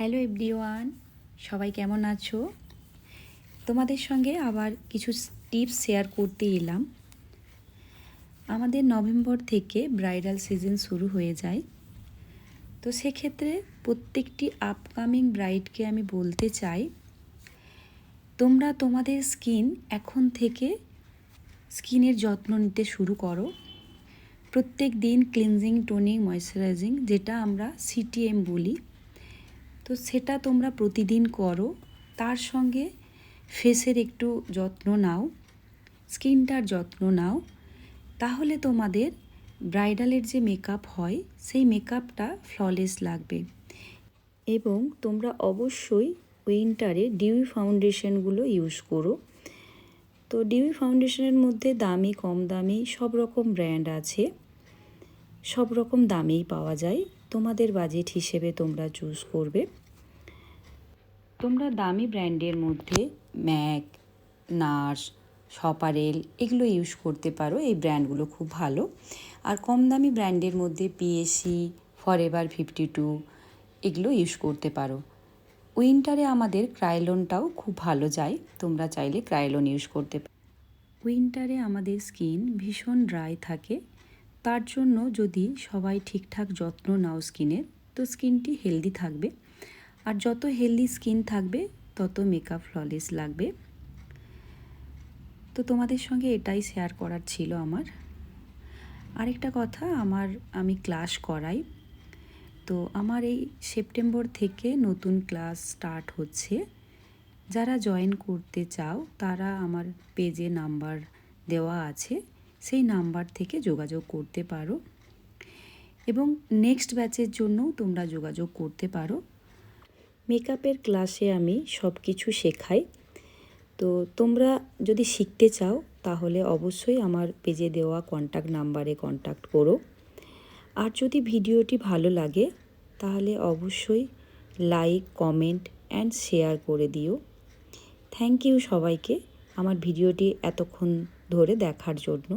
Hello everyone, সবাই কেমন আছো? তোমাদের সঙ্গে আবার কিছু টিপস শেয়ার করতে এলাম। আমাদের নভেম্বর থেকে ব্রাইডাল সিজন শুরু হয়ে যায়, তো সেক্ষেত্রে প্রত্যেকটি আপকামিং ব্রাইডকে আমি বলতে চাই, তোমরা তোমাদের স্কিন এখন থেকে স্কিনের যত্ন নিতে শুরু করো। প্রত্যেক দিন ক্লিনজিং, টোনিং, ময়শ্চারাইজিং, যেটা আমরা সিটিএম বলি, তো সেটা তোমরা প্রতিদিন করো। তার সঙ্গে ফেসের একটু যত্ন নাও, স্কিনটার যত্ন নাও, তাহলে তোমাদের ব্রাইডালের যে মেকআপ হয় সেই মেকআপটা ফ্ললেস লাগবে। এবং তোমরা অবশ্যই উইন্টারে ডিউই ফাউন্ডেশনগুলো ইউজ করো। তো ডিউই ফাউন্ডেশনের মধ্যে দামি, কম দামি সব রকম ব্র্যান্ড আছে, সব রকম দামেই পাওয়া যায়। তোমাদের বাজেট হিসেবে তোমরা চুজ করবে। তোমরা দামি ব্র্যান্ডের মধ্যে ম্যাক, নার্স, সপারেল এগুলো ইউজ করতে পারো, এই ব্র্যান্ডগুলো খুব ভালো। আর কম দামি ব্র্যান্ডের মধ্যে পিএসি, ফরএভার 52 এগুলো ইউজ করতে পারো। উইন্টারে আমাদের ক্রায়োলনটাও খুব ভালো যায়, তোমরা চাইলে ক্রায়োলন ইউজ করতে পারো। উইন্টারে আমাদের স্কিন ভীষণ ড্রাই থাকে, তার জন্য যদি সবাই ঠিকঠাক যত্ন নাও স্কিনের, তো স্কিনটি হেলদি থাকবে। আর যত হেলদি স্কিন থাকবে তত মেকআপ ফ্ললেস লাগবে। তো তোমাদের সঙ্গে এটাই শেয়ার করার ছিল আমার। আরেকটা কথা, আমি ক্লাস করাই, তো আমার এই সেপ্টেম্বর থেকে নতুন ক্লাস স্টার্ট হচ্ছে। যারা জয়েন করতে চাও তারা আমার পেজে নাম্বার দেওয়া আছে, সেই নাম্বার থেকে যোগাযোগ করতে পারো এবং নেক্সট ব্যাচের জন্যও তোমরা যোগাযোগ করতে পারো। মেকআপের ক্লাসে আমি সব কিছু শেখাই, তো তোমরা যদি শিখতে চাও তাহলে অবশ্যই আমার পেজে দেওয়া কন্ট্যাক্ট নাম্বারে কন্ট্যাক্ট করো। আর যদি ভিডিওটি ভালো লাগে তাহলে অবশ্যই লাইক, কমেন্ট অ্যান্ড শেয়ার করে দিও। থ্যাংক ইউ সবাইকে আমার ভিডিওটি এতক্ষণ ধরে দেখার জন্য।